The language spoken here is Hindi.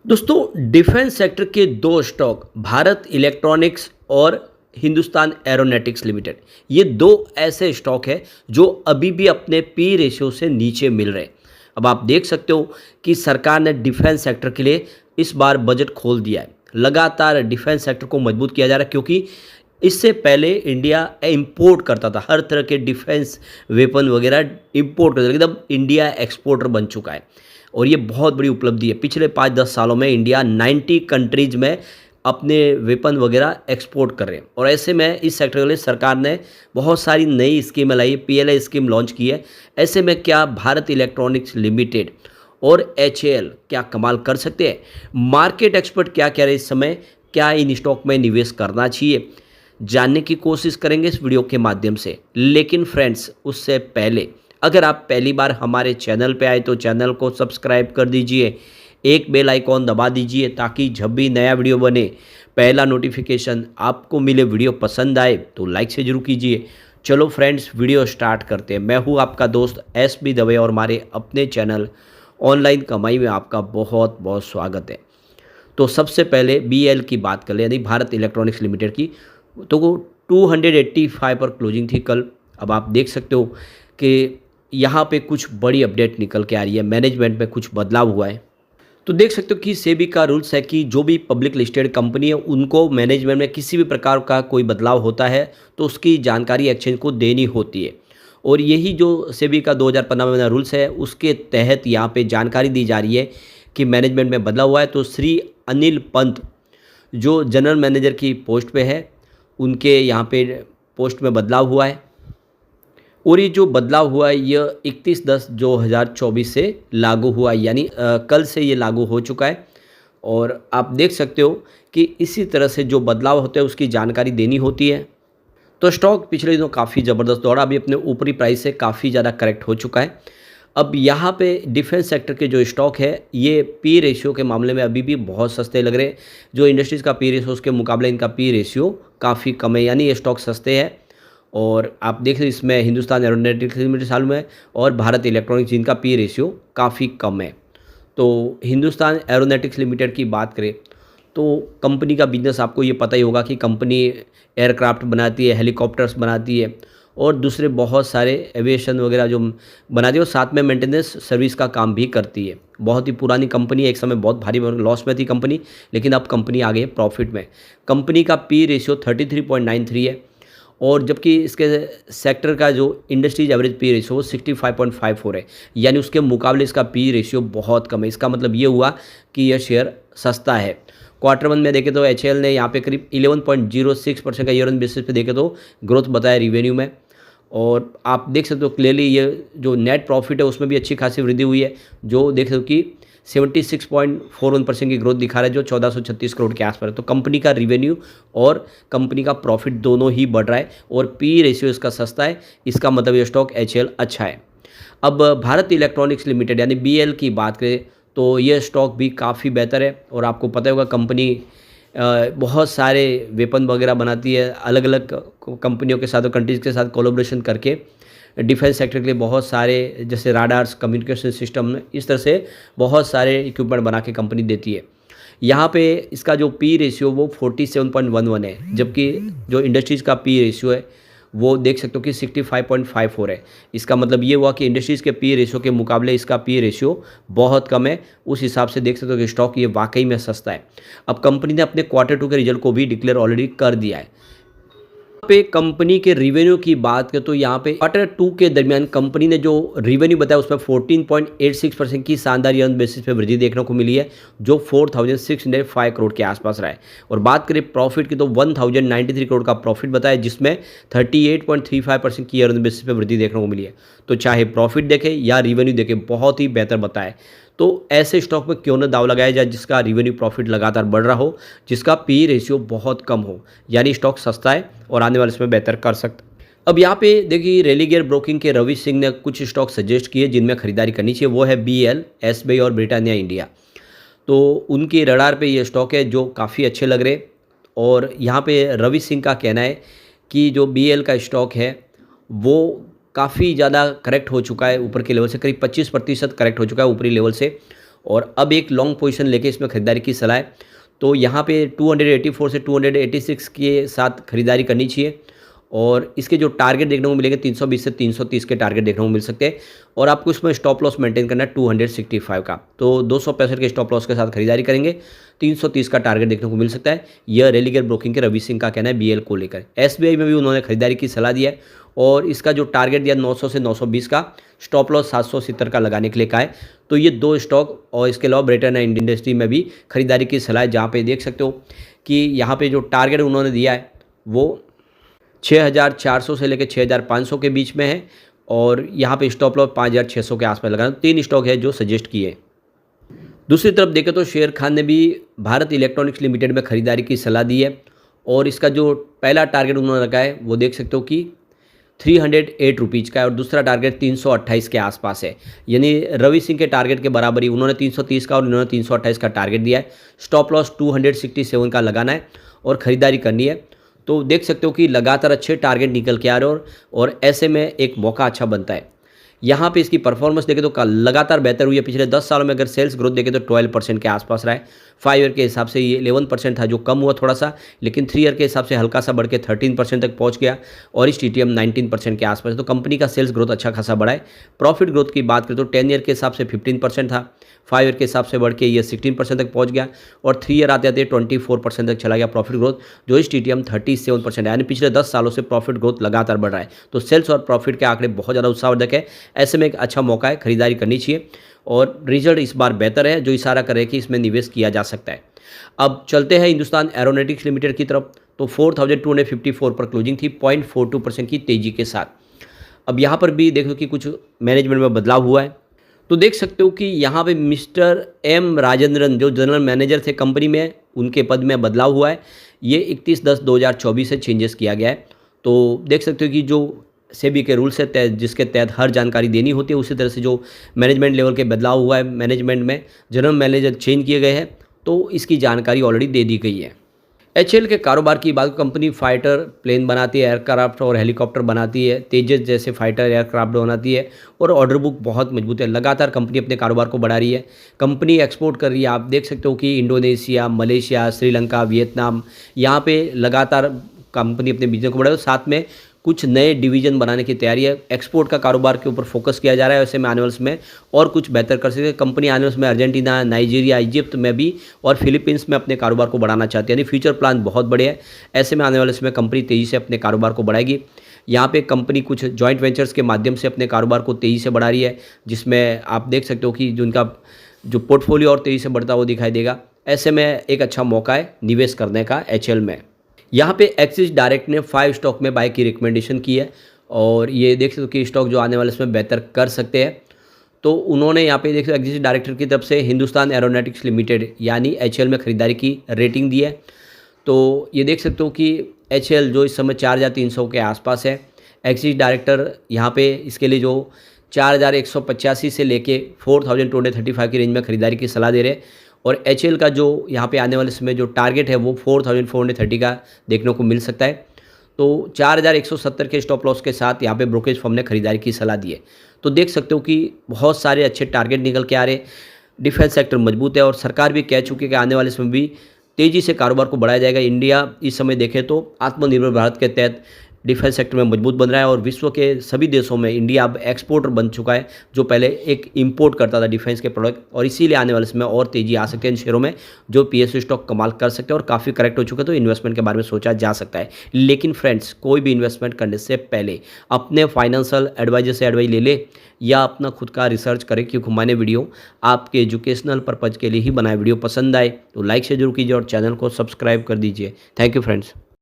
दोस्तों, डिफेंस सेक्टर के दो स्टॉक भारत इलेक्ट्रॉनिक्स और हिंदुस्तान एरोनॉटिक्स लिमिटेड, ये दो ऐसे स्टॉक है जो अभी भी अपने पी रेशियो से नीचे मिल रहे हैं। अब आप देख सकते हो कि सरकार ने डिफेंस सेक्टर के लिए इस बार बजट खोल दिया है। लगातार डिफेंस सेक्टर को मजबूत किया जा रहा है, क्योंकि इससे पहले इंडिया इंपोर्ट करता था, हर तरह के डिफेंस वेपन वगैरह इंपोर्ट करता था, लेकिन अब इंडिया एक्सपोर्टर बन चुका है। और ये बहुत बड़ी उपलब्धि है। पिछले 5-10 सालों में इंडिया 90 कंट्रीज़ में अपने वेपन वगैरह एक्सपोर्ट कर रहे हैं। और ऐसे में इस सेक्टर के लिए सरकार ने बहुत सारी नई स्कीमें लाई, पीएलआई स्कीम लॉन्च की है। ऐसे में क्या भारत इलेक्ट्रॉनिक्स लिमिटेड और एचएएल क्या कमाल कर सकते हैं? मार्केट एक्सपर्ट क्या कह रहे हैं इस समय? क्या इन स्टॉक में निवेश करना चाहिए? जानने की कोशिश करेंगे इस वीडियो के माध्यम से। लेकिन फ्रेंड्स, उससे पहले अगर आप पहली बार हमारे चैनल पे आए तो चैनल को सब्सक्राइब कर दीजिए, एक बेल आइकॉन दबा दीजिए, ताकि जब भी नया वीडियो बने पहला नोटिफिकेशन आपको मिले। वीडियो पसंद आए तो लाइक से जरूर कीजिए। चलो फ्रेंड्स, वीडियो स्टार्ट करते हैं। मैं हूँ आपका दोस्त एस बी दवे और हमारे अपने चैनल ऑनलाइन कमाई में आपका बहुत बहुत स्वागत है। तो सबसे पहले बीएल की बात कर लें, यानी भारत इलेक्ट्रॉनिक्स लिमिटेड की। तो वो 285 पर क्लोजिंग थी कल। अब आप देख सकते हो कि यहाँ पे कुछ बड़ी अपडेट निकल के आ रही है, मैनेजमेंट में कुछ बदलाव हुआ है। तो देख सकते हो कि सेबी का रूल्स है कि जो भी पब्लिक लिस्टेड कंपनी है उनको मैनेजमेंट में किसी भी प्रकार का कोई बदलाव होता है तो उसकी जानकारी एक्सचेंज को देनी होती है। और यही जो सेबी का 2015 में बना रूल्स है, उसके तहत यहाँ पे जानकारी दी जा रही है कि मैनेजमेंट में बदलाव हुआ है। तो श्री अनिल पंत जो जनरल मैनेजर की पोस्ट पे है, उनके यहाँ पे पोस्ट में बदलाव हुआ है। और ये जो बदलाव हुआ है यह 31/10/2024 से लागू हुआ है, यानी कल से ये लागू हो चुका है। और आप देख सकते हो कि इसी तरह से जो बदलाव होते हैं उसकी जानकारी देनी होती है। तो स्टॉक पिछले दिनों काफ़ी ज़बरदस्त दौड़ा, अभी अपने ऊपरी प्राइस से काफ़ी ज़्यादा करेक्ट हो चुका है। अब यहाँ पे डिफेंस सेक्टर के जो स्टॉक है ये पी रेशियो के मामले में अभी भी बहुत सस्ते लग रहे हैं। जो इंडस्ट्रीज़ का पी रेशियो उसके मुकाबले इनका पी रेशियो काफ़ी कम है, यानी ये स्टॉक सस्ते हैं। और आप देख रहे हैं इसमें हिंदुस्तान एरोनॉटिक्स लिमिटेड साल में और भारत इलेक्ट्रॉनिक्स, जिनका पी रेशियो काफ़ी कम है। तो हिंदुस्तान एरोनॉटिक्स लिमिटेड की बात करें तो कंपनी का बिजनेस आपको ये पता ही होगा कि कंपनी एयरक्राफ्ट बनाती है, हेलीकॉप्टर्स बनाती है और दूसरे बहुत सारे एविएशन वगैरह जो बनाती है, और साथ में मेंटेनेंस सर्विस का काम भी करती है। बहुत ही पुरानी कंपनी है, एक समय बहुत भारी लॉस में थी कंपनी, लेकिन अब कंपनी आ गई है प्रॉफिट में। कंपनी का पी रेशियो 33.93 है, और जबकि इसके सेक्टर का जो इंडस्ट्रीज एवरेज पी रेशियो वो 65.54 है, यानी उसके मुकाबले इसका पी रेशियो बहुत कम है। इसका मतलब ये हुआ कि यह शेयर सस्ता है। क्वार्टर 1 में देखें तो एचएएल ने यहाँ पे करीब 11.06% का ईयर ऑन बेसिस पे देखें तो ग्रोथ बताया रिवेन्यू में। और आप देख सकते हो क्लियरली ये जो नेट प्रॉफिट है उसमें भी अच्छी खासी वृद्धि हुई है, जो देख सकते हो कि 76.41% की ग्रोथ दिखा रहा है, जो 1436 करोड़ के आसपास है। तो कंपनी का रिवेन्यू और कंपनी का प्रॉफिट दोनों ही बढ़ रहा है और पी रेशियो इसका सस्ता है। इसका मतलब ये स्टॉक एचएएल अच्छा है। अब भारत इलेक्ट्रॉनिक्स लिमिटेड यानी बीएल की बात करें तो ये स्टॉक भी काफ़ी बेहतर है। और आपको पता होगा कंपनी बहुत सारे वेपन वगैरह बनाती है, अलग अलग कंपनियों के साथ और कंट्रीज़ के साथ कोलैबोरेशन करके डिफेंस सेक्टर के लिए बहुत सारे, जैसे राडार्स, कम्युनिकेशन सिस्टम, इस तरह से बहुत सारे इक्विपमेंट बना के कंपनी देती है। यहाँ पे इसका जो पी रेशियो वो 47.11 है, जबकि जो इंडस्ट्रीज़ का पी रेशियो है वो देख सकते हो कि 65.54 है। इसका मतलब ये हुआ कि इंडस्ट्रीज़ के पी रेशियो के मुकाबले इसका पी रेशियो बहुत कम है। उस हिसाब से देख सकते हो कि स्टॉक ये वाकई में सस्ता है। अब कंपनी ने अपने Q2 के रिजल्ट को भी डिक्लेयर ऑलरेडी कर दिया है। पे कंपनी के रिवेन्यू की बात करें तो यहाँ पे Q2 के दरमियान कंपनी ने जो रिवेन्यू बताया उसमें 14.86% की शानदार ईयर बेसिस पे वृद्धि देखने को मिली है, जो 4605 करोड़ के आसपास रहा है। और बात करें प्रॉफिट की तो 1093 करोड़ का प्रॉफिट बताया, जिसमें 38.35% की ईयर बेसिस पे वृद्धि देखने को मिली है। तो चाहे प्रॉफिट देखें या रिवेन्यू देखें, बहुत ही बेहतर बताया। तो ऐसे स्टॉक में क्यों न दाव लगाया जाए जिसका रिवेन्यू प्रॉफिट लगातार बढ़ रहा हो, जिसका पी रेशियो बहुत कम हो, यानी स्टॉक सस्ता है और आने वाले समय बेहतर कर सकता है। अब यहाँ पे देखिए रेलिगेयर ब्रोकिंग के रवि सिंह ने कुछ स्टॉक सजेस्ट किए जिनमें खरीदारी करनी चाहिए। वो है बीएल, एसबीआई और ब्रिटानिया इंडिया। तो उनके रडार पे ये स्टॉक है जो काफ़ी अच्छे लग रहे। और यहाँ पे रवि सिंह का कहना है कि जो बीएल का स्टॉक है वो काफ़ी ज़्यादा करेक्ट हो चुका है ऊपर के लेवल से, करीब 25% करेक्ट हो चुका है ऊपरी लेवल से। और अब एक लॉन्ग पोजीशन लेके इसमें खरीदारी की सलाह है। तो यहाँ पे 284 से 286 के साथ खरीदारी करनी चाहिए और इसके जो टारगेट देखने को मिलेंगे 320 से 330 के टारगेट देखने को मिल सकते हैं और आपको इसमें स्टॉप लॉस मेंटेन करना है 265 का। तो 265 के स्टॉप लॉस के साथ खरीदारी करेंगे, 330 का टारगेट देखने को मिल सकता है। यह रेलिगर ब्रोकिंग के रवि सिंह का कहना है बीएल को लेकर। एसबीआई में भी उन्होंने खरीदारी की सलाह दिया है और इसका जो टारगेट दिया 900 से 920 का, स्टॉप लॉस 770 का लगाने के लिए कहा है। तो ये दो स्टॉक और इसके अलावा ब्रिटेन एंड इंडस्ट्री में भी खरीदारी की सलाह है, जहाँ पे देख सकते हो कि यहाँ पे जो टारगेट उन्होंने दिया है वो 6400 से लेकर 6500 के बीच में है और यहाँ पे स्टॉप लॉस 5600 के आसपास लगाना। 3 स्टॉक है जो सजेस्ट किए। दूसरी तरफ देखें तो शेर खान ने भी भारत इलेक्ट्रॉनिक्स लिमिटेड में खरीदारी की सलाह दी है और इसका जो पहला टारगेट उन्होंने रखा है वो देख सकते हो कि 308 रुपीज़ का है और दूसरा टारगेट 328 के आसपास है, यानी रवि सिंह के टारगेट के बराबर ही। उन्होंने 330 का और इन्होंने 328 का टारगेट दिया है। स्टॉप लॉस 267 का लगाना है और ख़रीदारी करनी है। तो देख सकते हो कि लगातार अच्छे टारगेट निकल के आ रहे हैं और ऐसे में एक मौका अच्छा बनता है। यहाँ पे इसकी परफॉर्मेंस देखें तो लगातार बेहतर हुई है। पिछले 10 सालों में अगर सेल्स ग्रोथ देखें तो 12% के आसपास रहा है। 5 ईयर के हिसाब से ये 11% था जो कम हुआ थोड़ा सा, लेकिन 3 ईयर के हिसाब से हल्का सा बढ़ के 13% तक पहुँच गया और इस TTM 19% के आसपास। तो कंपनी का सेल्स ग्रोथ अच्छा खासा बढ़ा है। प्रॉफिट ग्रोथ की बात करें तो 10 ईयर के हिसाब से 15% था, 5 ईयर के हिसाब से बढ़ के ये 16% तक पहुँच गया और 3 ईयर आते आते 24% तक चला गया प्रॉफिट ग्रोथ, जो इस TTM 37% है। यानी पिछले 10 सालों से प्रॉफिट ग्रोथ लगातार बढ़ रहा है। तो सेल्स और प्रॉफिट के आंकड़े बहुत ज़्यादा उत्साहवर्धक है। ऐसे में एक अच्छा मौका है, खरीदारी करनी चाहिए और रिजल्ट इस बार बेहतर है, जो इशारा करे कि इसमें निवेश किया जा सकता है। अब चलते हैं हिंदुस्तान एरोनॉटिक्स लिमिटेड की तरफ। तो 4254 पर क्लोजिंग थी 0.42% की तेजी के साथ। अब यहाँ पर भी देखो कि कुछ मैनेजमेंट में बदलाव हुआ है। तो देख सकते हो कि यहाँ पे मिस्टर एम राजेंद्रन जो जनरल मैनेजर थे कंपनी में, उनके पद में बदलाव हुआ है। ये 31/10/2024 से चेंजेस किया गया है। तो देख सकते हो कि जो सेबी के रूल से तहत जिसके तहत हर जानकारी देनी होती है, उसी तरह से जो मैनेजमेंट लेवल के बदलाव हुआ है, मैनेजमेंट में जनरल मैनेजर चेंज किए गए हैं, तो इसकी जानकारी ऑलरेडी दे दी गई है। HAL के कारोबार की बात, कंपनी फाइटर प्लेन बनाती है, एयरक्राफ्ट और हेलीकॉप्टर बनाती है, तेजस जैसे फाइटर एयरक्राफ्ट बनाती है और ऑर्डर बुक बहुत मजबूत है। लगातार कंपनी अपने कारोबार को बढ़ा रही है। कंपनी एक्सपोर्ट कर रही है। आप देख सकते हो कि इंडोनेशिया, मलेशिया, श्रीलंका, वियतनाम, यहाँ पे लगातार कंपनी अपने बिजनेस को बढ़ा रही है। साथ में कुछ नए डिवीजन बनाने की तैयारी है। एक्सपोर्ट का कारोबार के ऊपर फोकस किया जा रहा है। वैसे में आने वाले में और कुछ बेहतर कर सकते हैं। कंपनी आने वाले में अर्जेंटीना, नाइजीरिया, इजिप्ट में भी और फिलीपींस में अपने कारोबार को बढ़ाना चाहती है। यानी फ्यूचर प्लान बहुत बड़े हैं। ऐसे में आने वाले समय कंपनी तेज़ी से अपने कारोबार को बढ़ाएगी। यहाँ पे कंपनी कुछ जॉइंट वेंचर्स के माध्यम से अपने कारोबार को तेज़ी से बढ़ा रही है, जिसमें आप देख सकते हो कि जिनका जो पोर्टफोलियो और तेज़ी से बढ़ता हुआ दिखाई देगा। ऐसे में एक अच्छा मौका है निवेश करने का HAL में। यहाँ पे एक्सिस डायरेक्ट ने 5 स्टॉक में बाय की रिकमेंडेशन की है और ये देख सकते हो कि स्टॉक जो आने वाले इसमें बेहतर कर सकते हैं। तो उन्होंने यहाँ पे देख सकते एक्सिस डायरेक्टर की तरफ से हिंदुस्तान एरोनॉटिक्स लिमिटेड यानी HAL में खरीदारी की रेटिंग दी है। तो ये देख सकते हो कि HAL जो इस समय 4300 के आसपास है। एक्सिस डायरेक्टर यहाँ पे इसके लिए जो 4185 से लेके 4235 की रेंज में खरीदारी की सलाह दे रहे हैं और HAL का जो यहाँ पे आने वाले समय जो टारगेट है वो 4430 का देखने को मिल सकता है। तो 4170 के स्टॉप लॉस के साथ यहाँ पे ब्रोकरेज फर्म ने खरीदारी की सलाह दी है। तो देख सकते हो कि बहुत सारे अच्छे टारगेट निकल के आ रहे। डिफेंस सेक्टर मजबूत है और सरकार भी कह चुकी है कि आने वाले समय भी तेज़ी से कारोबार को बढ़ाया जाएगा। इंडिया इस समय देखें तो आत्मनिर्भर भारत के तहत डिफेंस सेक्टर में मजबूत बन रहा है और विश्व के सभी देशों में इंडिया अब एक्सपोर्टर बन चुका है, जो पहले एक इंपोर्ट करता था डिफेंस के प्रोडक्ट। और इसीलिए आने वाले समय और तेज़ी आ सकती है इन शेयरों में, जो PSU स्टॉक कमाल कर सकते हैं और काफ़ी करेक्ट हो चुके हैं। तो इन्वेस्टमेंट के बारे में सोचा जा सकता है। लेकिन फ्रेंड्स, कोई भी इन्वेस्टमेंट करने से पहले अपने फाइनेंशियल एडवाइजर से एडवाइस ले ले या अपना खुद का रिसर्च करें, क्योंकि मैंने वीडियो आपके एजुकेशनल पर्पज़ के लिए ही बनाए। वीडियो पसंद आए तो लाइक से जरूर कीजिए और चैनल को सब्सक्राइब कर दीजिए। Thank you friends.